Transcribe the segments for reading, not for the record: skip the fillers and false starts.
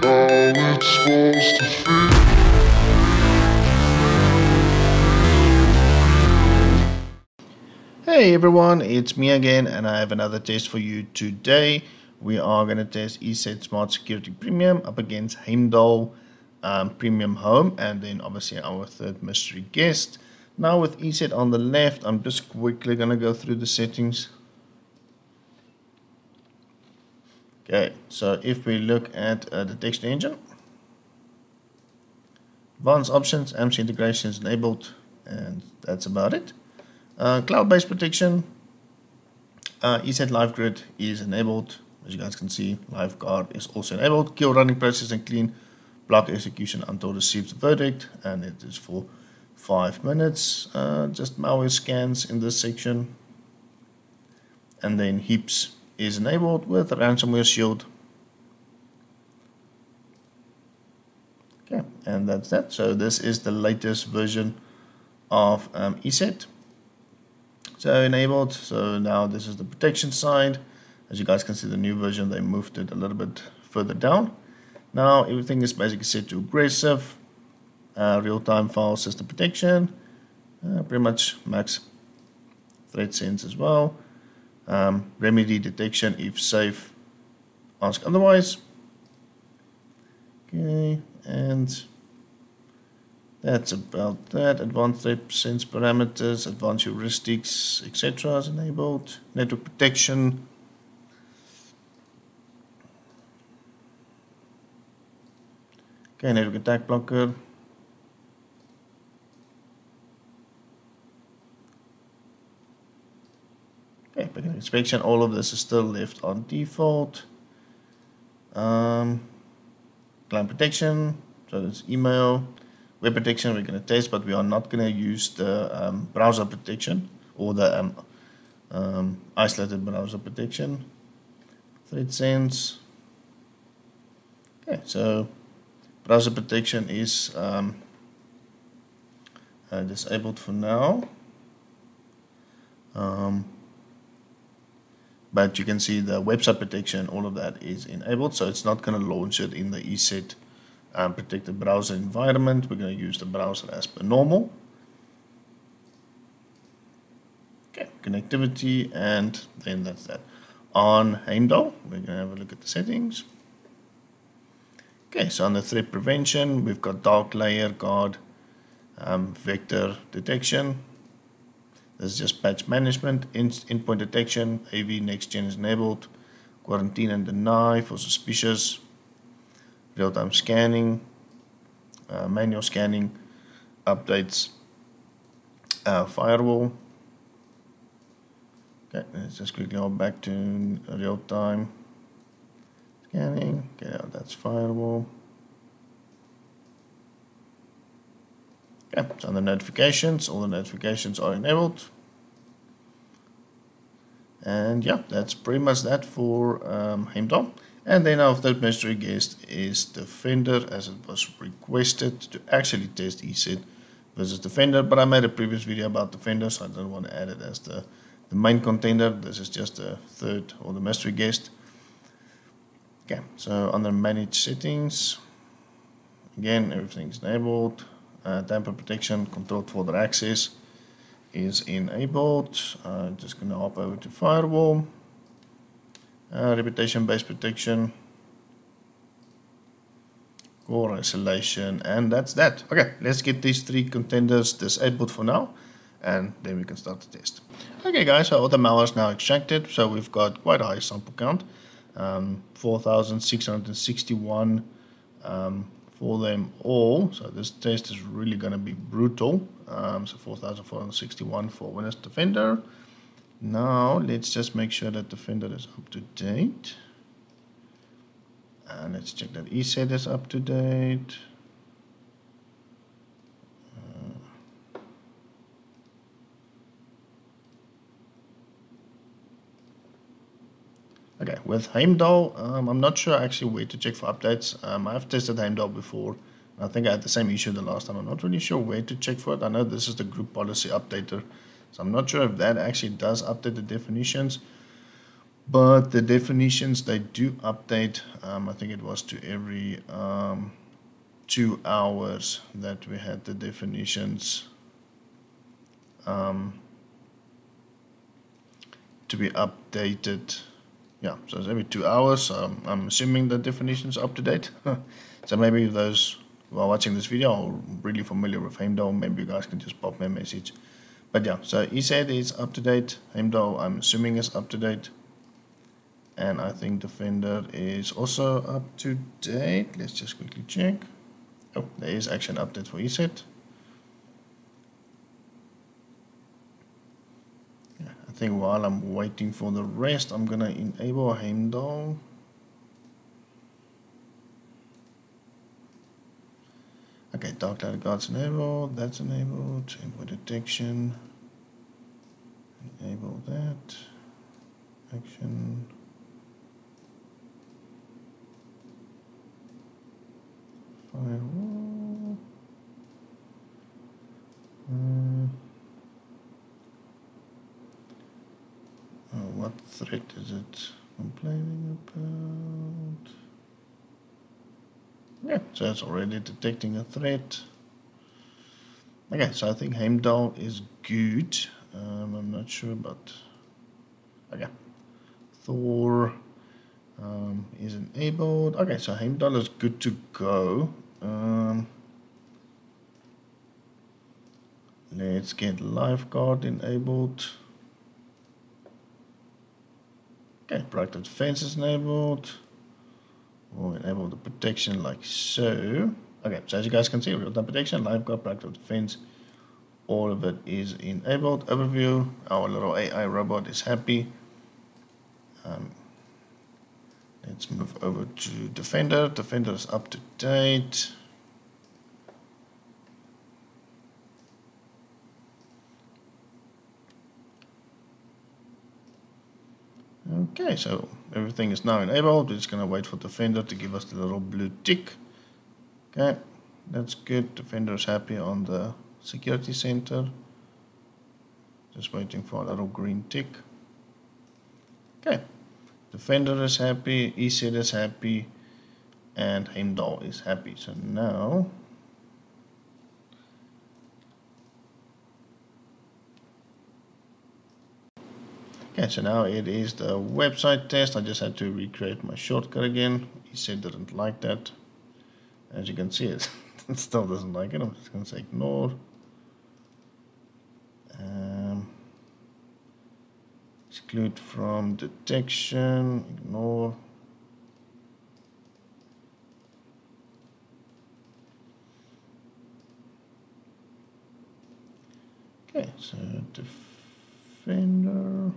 how it's supposed to feel. Hey everyone, it's me again, and I have another test for you today. We are going to test ESET Smart Security Premium up against Heimdal Premium Home, and then obviously our third mystery guest. Now with ESET on the left, I'm just quickly going to go through the settings. Okay, so if we look at the detection engine, advanced options, AMC integration is enabled, and that's about it. Cloud-based protection, ESET LiveGrid is enabled. As you guys can see, LiveGuard is also enabled. Kill running process and clean block execution until receives the verdict, and it is for 5 minutes. Just malware scans in this section, and then heaps is enabled with ransomware shield. Okay, and that's that. So this is the latest version of ESET. So enabled. So now this is the protection side. As you guys can see, the new version, they moved it a little bit further down. Now everything is basically set to aggressive, real-time file system protection, pretty much max threat sense as well. Remedy detection if safe, ask otherwise. Okay, and that's about that. Advanced threat sense parameters, advanced heuristics, etc. is enabled. Network protection. Okay, network attack blocker. Okay, packet inspection. All of this is still left on default. Client protection. So it's email. Web protection we're going to test, but we are not going to use the browser protection or the isolated browser protection. Threat sense. Okay, so browser protection is disabled for now. But you can see the website protection, all of that is enabled, so it's not going to launch it in the ESET protected browser environment. We're going to use the browser as per normal. Okay, connectivity, and then that's that. On Heimdal, we're going to have a look at the settings. Okay, so on the threat prevention, we've got dark layer guard, vector detection. This is just patch management, endpoint detection, AV next gen is enabled, quarantine and deny for suspicious, real-time scanning, manual scanning, updates, firewall. Okay, let's just quickly go back to real-time scanning. Okay, that's firewall. Okay, so on the notifications, all the notifications are enabled. And yeah, that's pretty much that for Heimdal. And then our third mystery guest is Defender, as it was requested to actually test ESET versus Defender. But I made a previous video about Defender, so I don't want to add it as the main contender. This is just the third or the mystery guest. Okay, so under manage settings, again, everything's enabled. Tamper protection, controlled folder access is enabled. Just going to hop over to firewall. Reputation-based protection, core isolation, and that's that. Okay, let's get these three contenders disabled for now, and then we can start the test. Okay guys, so all the malware is now extracted, so we've got quite a high sample count, 4,661 for them all, so this test is really going to be brutal. So 4,461 for Windows Defender. Now let's just make sure that Defender is up to date, and let's check that ESET is up to date. Okay, with Heimdal, I'm not sure actually where to check for updates. I've tested Heimdal before. I think I had the same issue the last time. I'm not really sure where to check for it. I know this is the group policy updater, so I'm not sure if that actually does update the definitions. but the definitions, they do update. I think it was to every 2 hours that we had the definitions to be updated. Yeah, so it's every 2 hours. I'm assuming the definition is up to date. So maybe those who are watching this video are really familiar with Heimdal. Maybe you guys can just pop me a message. But yeah, so ESET is up to date. Heimdal, I'm assuming, is up to date. And I think Defender is also up to date. Let's just quickly check. Oh, there is actually an update for ESET. Yeah, I think while I'm waiting for the rest, I'm going to enable Heimdal. Okay, dark cloud guards enabled. That's enabled. Endpoint detection. Enable that. Action. Firewall. What threat is it complaining about? Yeah, so it's already detecting a threat. Okay, so I think Heimdal is good. I'm not sure about. Okay, Thor is enabled. Okay, so Heimdal is good to go. Let's get Lifeguard enabled. Okay, proactive defense is enabled. We'll enable the protection like so. Okay, so as you guys can see, real-time protection, Lifeguard, proactive defense, all of it is enabled. Overview, our little AI robot is happy. Let's move over to Defender. Defender is up to date. Okay, so everything is now enabled. We're just going to wait for Defender to give us the little blue tick. Okay, that's good. Defender is happy on the security center. Just waiting for a little green tick. Okay, Defender is happy, ESET is happy, and Heimdal is happy. So now, okay, so now it is the website test. I just had to recreate my shortcut again. ESET didn't like that. As you can see, it still doesn't like it. I'm just going to say ignore. Exclude from detection, ignore. Okay, so Defender.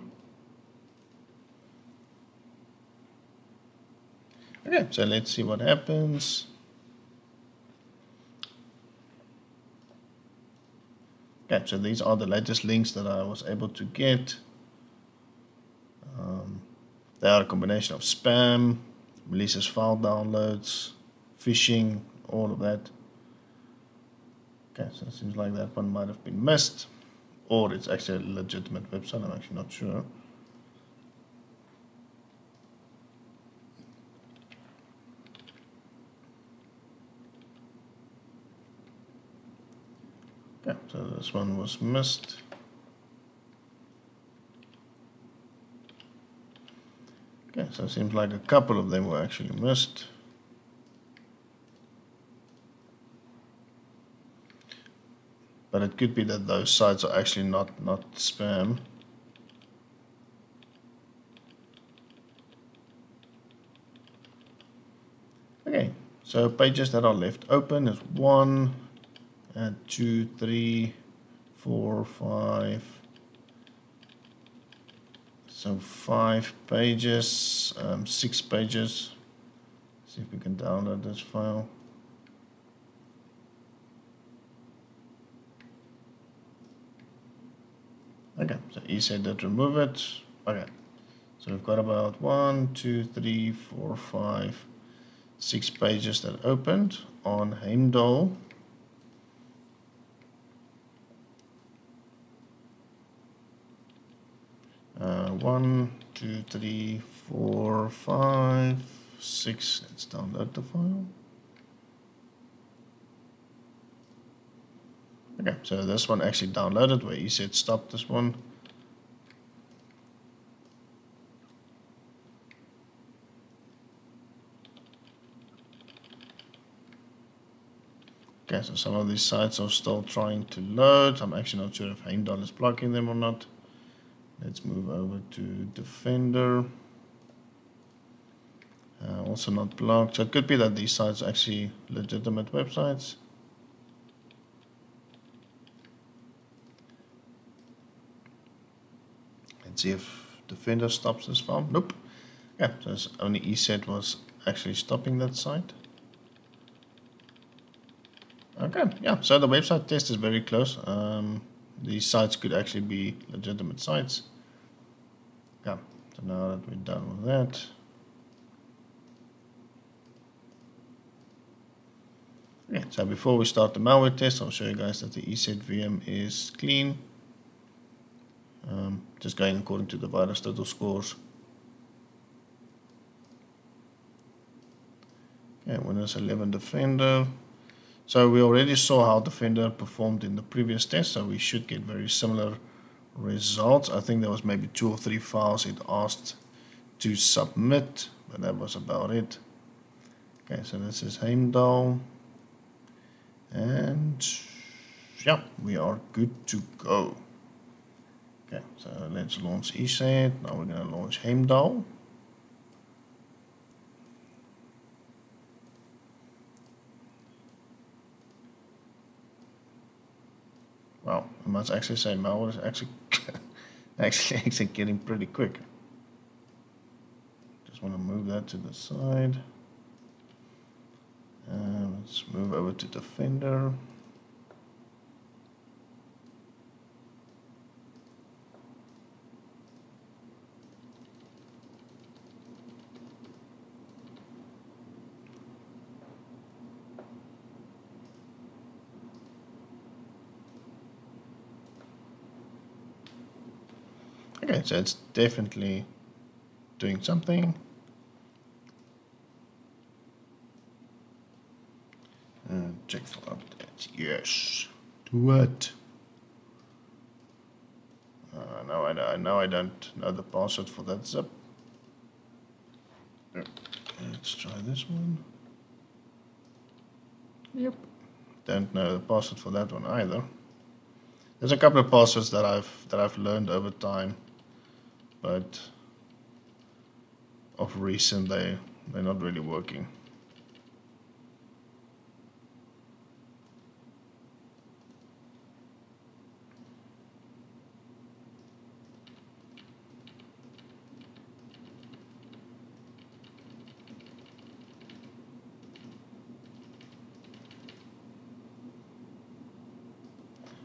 Okay, so let's see what happens. Okay, so these are the latest links that I was able to get. They are a combination of spam, malicious file downloads, phishing, all of that. Okay, so it seems like that one might have been missed, or it's actually a legitimate website. I'm actually not sure. Okay, so this one was missed. Okay, so it seems like a couple of them were actually missed. But it could be that those sites are actually not spam. Okay, so pages that are left open is 1, 2, 3, 4, 5. So 5 pages, 6 pages. See if we can download this file. Okay, so ESET did remove it. Okay, so we've got about 1, 2, 3, 4, 5, 6 pages that opened on Heimdal. 1, 2, 3, 4, 5, 6. Let's download the file. Okay, so this one actually downloaded where ESET stopped this one. Okay, so some of these sites are still trying to load. I'm actually not sure if Heimdal is blocking them or not. Let's move over to Defender. Also not blocked. So it could be that these sites are actually legitimate websites. Let's see if Defender stops this file. Nope. Yeah, so only ESET was actually stopping that site. Okay, yeah, so the website test is very close. These sites could actually be legitimate sites. Yeah, so now that we're done with that. Okay, so before we start the malware test, I'll show you guys that the ESET VM is clean. Just going according to the virus total scores. Okay, Windows 11 Defender. So we already saw how Defender performed in the previous test, so we should get very similar results. I think there was maybe 2 or 3 files it asked to submit, but that was about it. Okay, so this is Heimdal, and yeah, we are good to go. Okay, so let's launch ESET. Now we're going to launch Heimdal. Wow, I must actually say malware is actually actually getting pretty quick. Just want to move that to the side. Let's move over to Defender. Okay, so it's definitely doing something. Check for updates. Yes. Do it. Now I don't know the password for that zip. Let's try this one. Yep. Don't know the password for that one either. There's a couple of passwords that I've learned over time, but of recent they're not really working.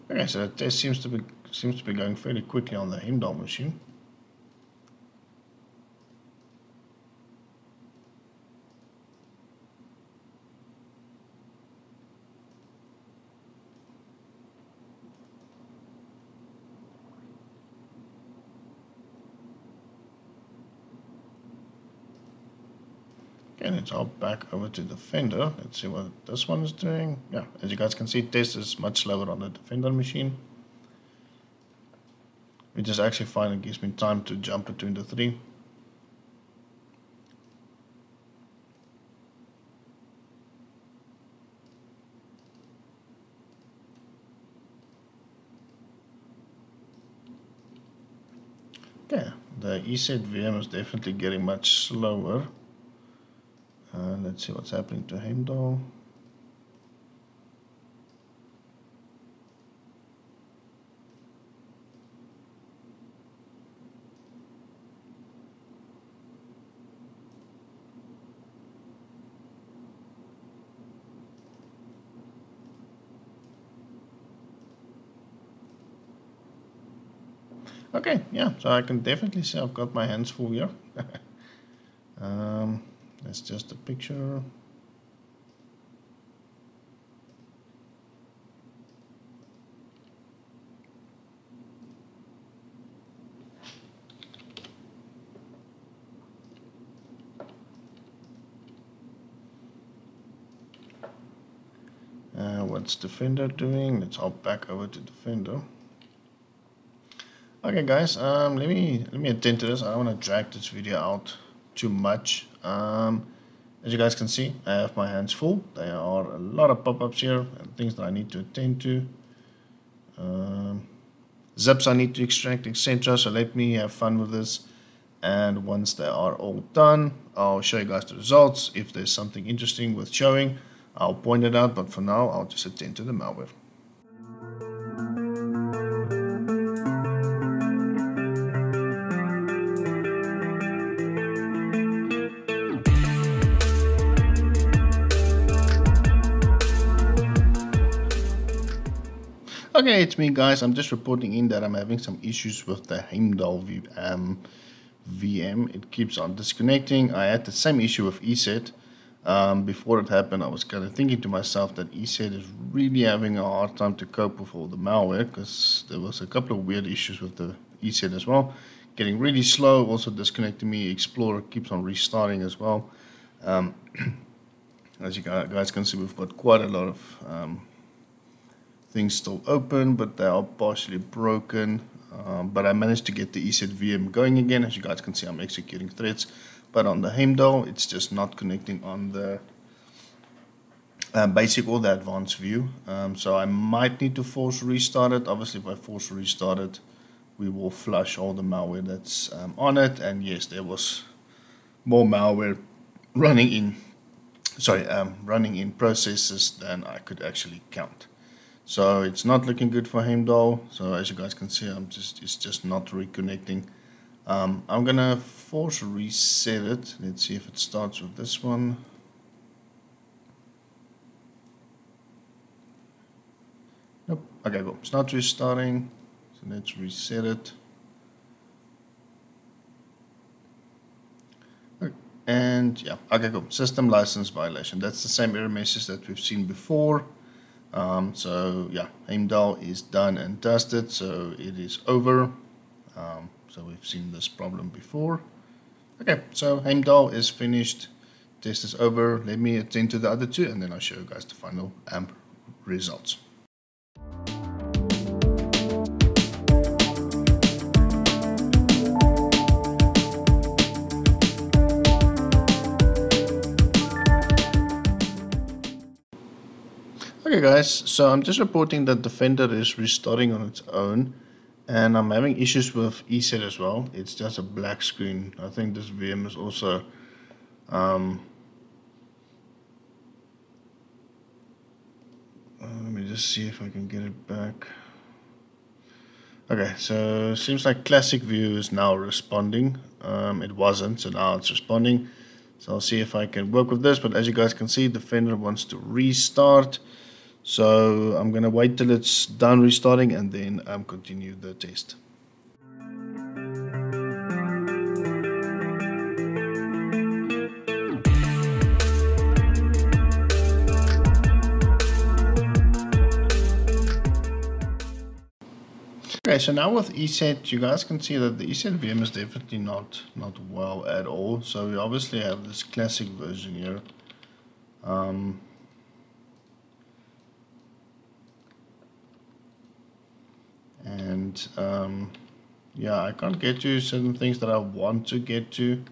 Okay, so the test seems to be going fairly quickly on the Heimdal machine. Okay, let's hop back over to Defender. Let's see what this one is doing. Yeah, as you guys can see, test is much slower on the Defender machine, which is actually fine. It gives me time to jump between the 3. Okay, the ESET VM is definitely getting much slower. Let's see what's happening to Heimdal. Okay, yeah, so I can definitely see I've got my hands full here. That's just a picture. what's Defender doing? Let's hop back over to Defender. Okay guys, let me attend to this. I don't want to drag this video out too much. As you guys can see, I have my hands full. There are a lot of pop-ups here and things that I need to attend to. Zips I need to extract, etc. So let me have fun with this. And once they are all done, I'll show you guys the results. If there's something interesting worth showing, I'll point it out. But for now, I'll just attend to the malware. Okay, it's me guys. I'm just reporting in that I'm having some issues with the Heimdal VM. It keeps on disconnecting. I had the same issue with ESET. Before it happened, I was kind of thinking to myself that ESET is really having a hard time to cope with all the malware, because there was a couple of weird issues with the ESET as well. Getting really slow, also disconnecting me. Explorer keeps on restarting as well. As you guys can see, we've got quite a lot of things still open, but they are partially broken. But I managed to get the ESET VM going again. As you guys can see, I'm executing threads, but on the Heimdal, it's just not connecting on the basic or the advanced view. So I might need to force restart it. Obviously, if I force restart it, we will flush all the malware that's on it. And yes, there was more malware running in processes than I could actually count. So it's not looking good for Heimdal. So as you guys can see, it's just not reconnecting. I'm gonna force reset it. Let's see if it starts with this one. Nope. Okay, cool. It's not restarting. So let's reset it. And yeah, okay, cool. System license violation. That's the same error message that we've seen before. So yeah, Heimdal is done and dusted, so it is over. So we've seen this problem before. Okay, so Heimdal is finished. Test is over. Let me attend to the other two, and then I'll show you guys the final results. Okay guys, so I'm just reporting that Defender is restarting on its own, and I'm having issues with ESET as well. It's just a black screen. I think this VM is also let me just see if I can get it back. Okay, so it seems like classic view is now responding. It wasn't, so now it's responding. So I'll see if I can work with this, but as you guys can see, Defender wants to restart. So I'm going to wait till it's done restarting and then continue the test. Okay, so now with ESET, you guys can see that the ESET VM is definitely not well at all. So we obviously have this classic version here. And yeah, I can't get to certain things that I want to get to.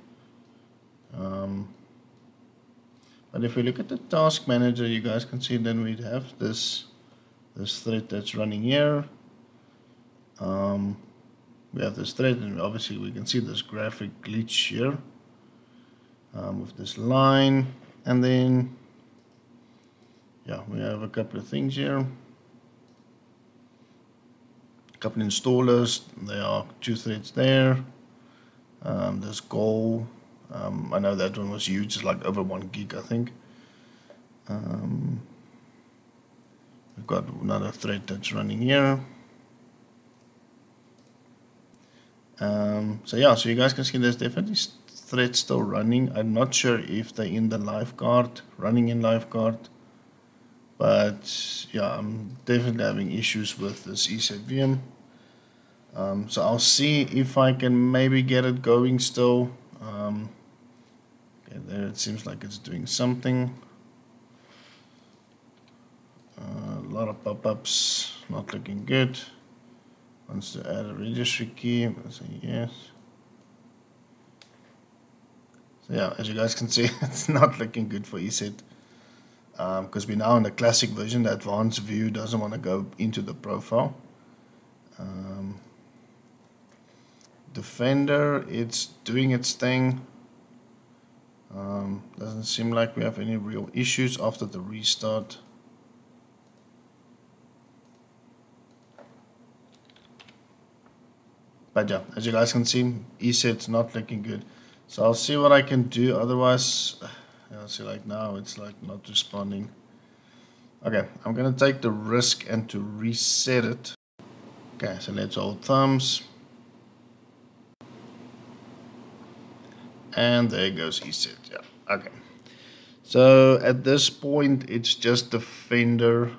But if we look at the task manager, you guys can see then we have this thread that's running here. We have this thread, and obviously we can see this graphic glitch here with this line, and then yeah, we have a couple of things here. Couple installers, there are 2 threads there. There's goal. I know that one was huge, it's like over 1 gig, I think. We've got another thread that's running here. So yeah, so you guys can see there's definitely threads still running. I'm not sure if they're in the live card, running in live card. But yeah, I'm definitely having issues with this ESET VM. So I'll see if I can maybe get it going still. Okay, there it seems like it's doing something. Oops, not looking good. Wants to add a registry key. I'm going to say yes. So yeah, as you guys can see, it's not looking good for ESET. Because we're now in the classic version. The advanced view doesn't want to go into the profile. Defender, it's doing its thing. Doesn't seem like we have any real issues after the restart. But yeah, as you guys can see, ESET's not looking good. So I'll see what I can do. Otherwise, I'll see, like now it's like not responding. Okay, I'm gonna take the risk and to reset it. Okay, so let's hold thumbs. And there goes ESET. Yeah, okay. So at this point, it's just Defender.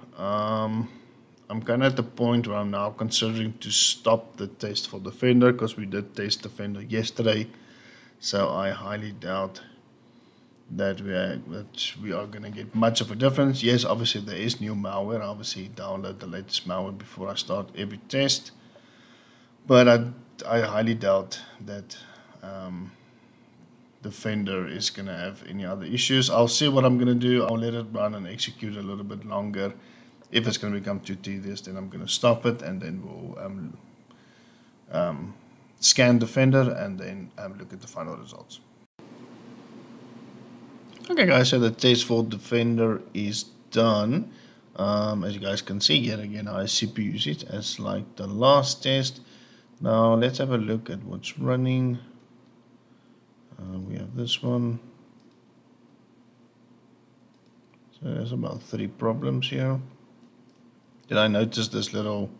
I'm kind of at the point where I'm now considering to stop the test for Defender because we did test Defender yesterday. So I highly doubt that we are going to get much of a difference. Yes, obviously there is new malware. Obviously download the latest malware before I start every test. But I highly doubt that Defender is going to have any other issues. I'll see what I'm going to do. I'll let it run and execute a little bit longer. If it's going to become too tedious, then I'm going to stop it, and then we'll scan Defender and then look at the final results. Okay guys, so the test for Defender is done. As you guys can see, yet again I CPU usage as like the last test. Now let's have a look at what's running. We have this one. So there's about 3 problems here. Did I notice this little,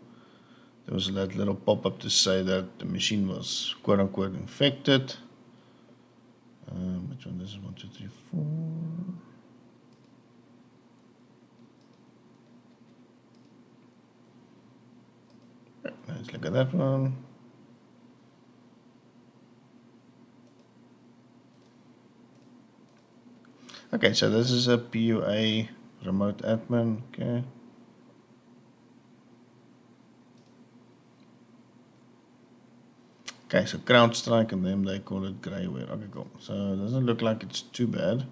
there was that little pop-up to say that the machine was quote-unquote infected. Which one? This is 1, 2, 3, 4. Let's look at that one. Okay, so this is a PUA remote admin. Okay. Okay, so CrowdStrike, and then they call it Greyware. Okay, cool. So it doesn't look like it's too bad.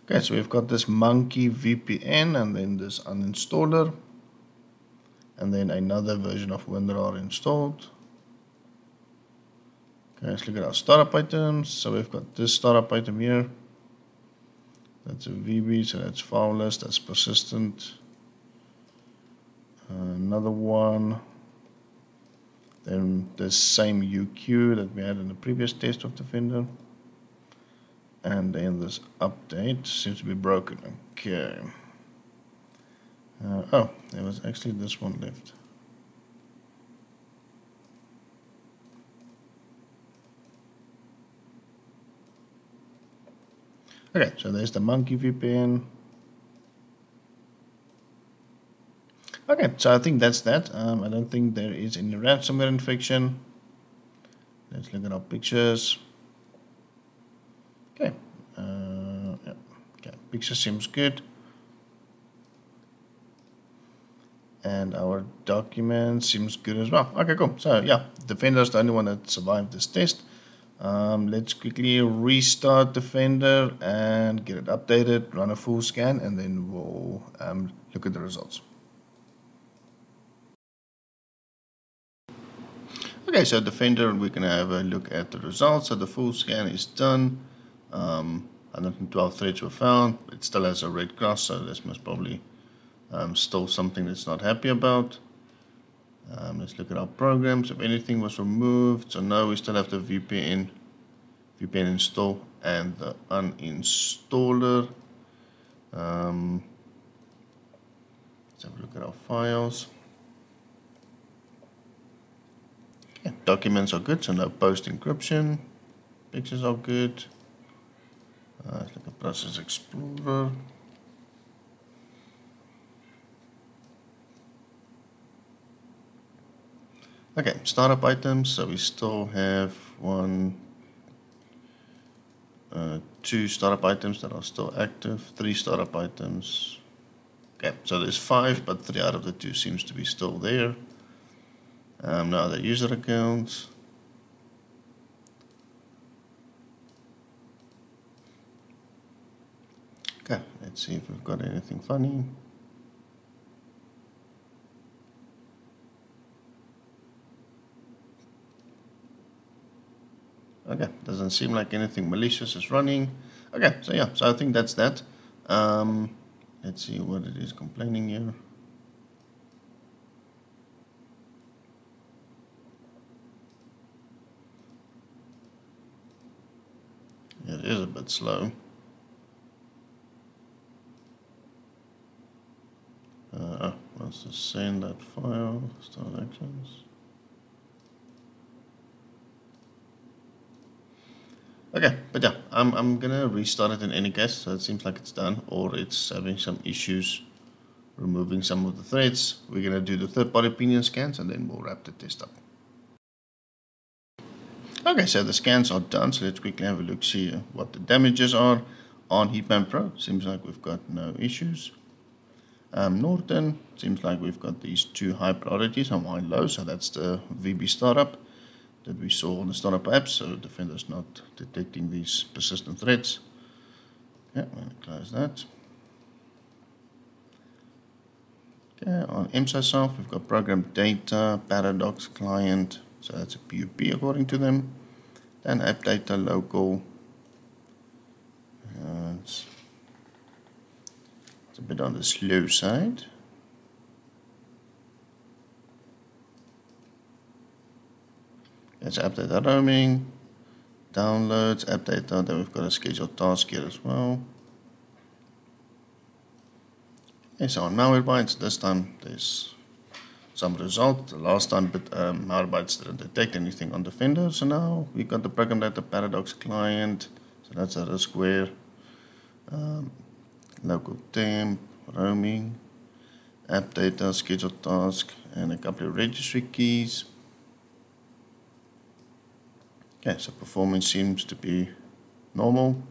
Okay, so we've got this monkey VPN, and then this uninstaller, and then another version of WinRAR installed. Okay, let's look at our startup items. So we've got this startup item here. That's a VB, so that's fileless, that's persistent. Another one. Then the same UQ that we had in the previous test of Defender. And then this update seems to be broken. Okay. Oh, there was actually this one left. Okay, so there's the monkey VPN. Okay, so I think that's that. I don't think there is any ransomware infection. Let's look at our pictures. Okay, yeah. Okay, picture seems good. And our document seems good as well. Okay, cool. So yeah, Defender is the only one that survived this test. Let's quickly restart Defender and get it updated, run a full scan, and then we'll look at the results. Okay, so Defender, we're going to have a look at the results. So the full scan is done. 112 threads were found. It still has a red cross, so this must probably still something that's not happy about. Let's look at our programs. If anything was removed, so no, we still have the VPN install and the uninstaller. Let's have a look at our files. Okay, documents are good, so no post encryption. Pictures are good. Let's look at Process Explorer. Okay, startup items. So we still have 1, 2 startup items that are still active, 3 startup items. Okay, so there's 5, but 3 out of the 2 seems to be still there. No other user accounts. Okay, let's see if we've got anything funny. Okay, doesn't seem like anything malicious is running. Okay, so yeah, so I think that's that. Let's see what it is complaining here. It is a bit slow. Let's just send that file, start actions. Okay, but yeah, I'm gonna restart it in any case, so it seems like it's done, or it's having some issues removing some of the threads. We're gonna do the third-party opinion scans, and then we'll wrap the test up. Okay, so the scans are done, so let's quickly have a look, see what the damages are on Heimdal Pro. Seems like we've got no issues. Norton, seems like we've got these 2 high priorities and 1 low, so that's the VB startup that we saw on the startup app, so Defender's not detecting these persistent threads. Okay, I'm going to close that. Okay, on EMSA itself, we've got program data, paradox client, so that's a PUP according to them. Then app data local. It's a bit on the slow side. It's app data roaming, downloads, app data, then we've got a scheduled task here as well. Okay, so on Malwarebytes, this time there's some result. The last time, but Malwarebytes didn't detect anything on Defender, so now we've got the program data paradox client, so that's a riskware. Local temp, roaming, app data, scheduled task, and a couple of registry keys. Okay, so performance seems to be normal.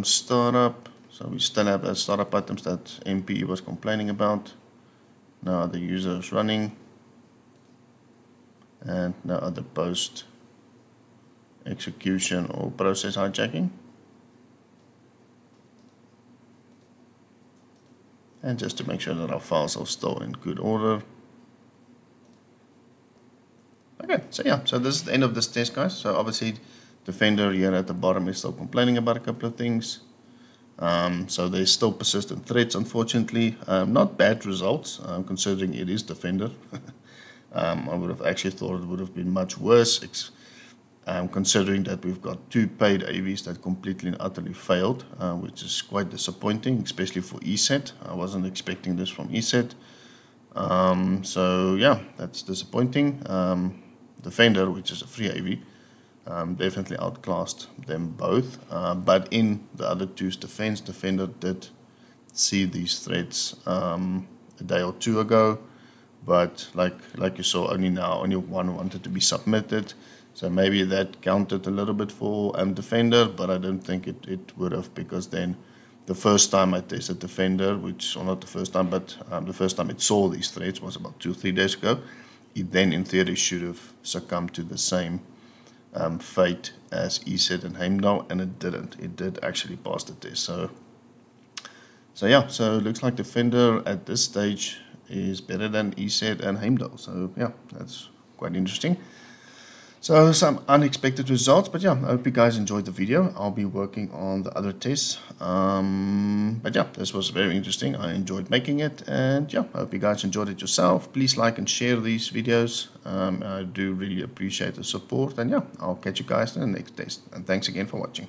Startup, so we still have the startup items that MP was complaining about. No other users running, and no other post execution or process hijacking. And just to make sure that our files are still in good order. Okay, so yeah, so this is the end of this test, guys. So obviously Defender here at the bottom is still complaining about a couple of things. So there's still persistent threats, unfortunately. Not bad results, considering it is Defender. I would have actually thought it would have been much worse, considering that we've got 2 paid AVs that completely and utterly failed, which is quite disappointing, especially for ESET. I wasn't expecting this from ESET. So yeah, that's disappointing. Defender, which is a free AV, definitely outclassed them both. But in the other two's defense, Defender did see these threats a day or 2 ago. But like you saw, only one wanted to be submitted. So maybe that counted a little bit for Defender, but I don't think it would have, because then the first time I tested Defender, or not the first time, but the first time it saw these threats was about 2 or 3 days ago. It then, in theory, should have succumbed to the same fate as ESET and Heimdal, and it didn't. It did actually pass the test. So yeah, so it looks like Defender at this stage is better than ESET and Heimdal. So yeah, that's quite interesting. So some unexpected results, but yeah, I hope you guys enjoyed the video. I'll be working on the other tests. But yeah, this was very interesting. I enjoyed making it, and yeah, I hope you guys enjoyed it yourself. Please like and share these videos. I do really appreciate the support, and yeah, I'll catch you guys in the next test. And thanks again for watching.